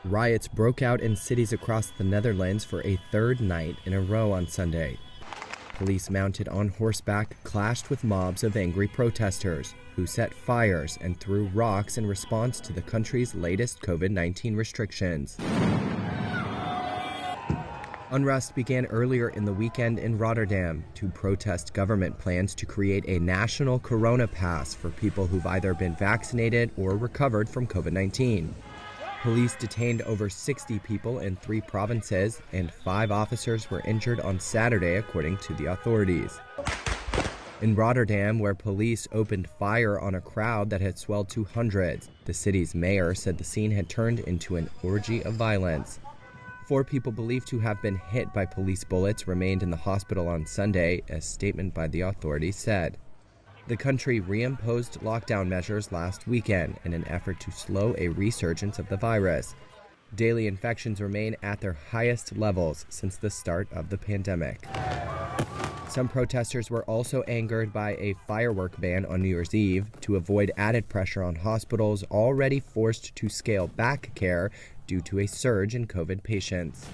Riots broke out in cities across the Netherlands for a third night in a row on Sunday. Police mounted on horseback clashed with mobs of angry protesters who set fires and threw rocks in response to the country's latest COVID-19 restrictions. Unrest began earlier in the weekend in Rotterdam to protest government plans to create a national corona pass for people who've either been vaccinated or recovered from COVID-19. Police detained over 60 people in 3 provinces, and 5 officers were injured on Saturday, according to the authorities. In Rotterdam, where police opened fire on a crowd that had swelled to hundreds, the city's mayor said the scene had turned into an orgy of violence. 4 people believed to have been hit by police bullets remained in the hospital on Sunday, a statement by the authorities said. The country reimposed lockdown measures last weekend in an effort to slow a resurgence of the virus. Daily infections remain at their highest levels since the start of the pandemic. Some protesters were also angered by a firework ban on New Year's Eve to avoid added pressure on hospitals already forced to scale back care due to a surge in COVID patients.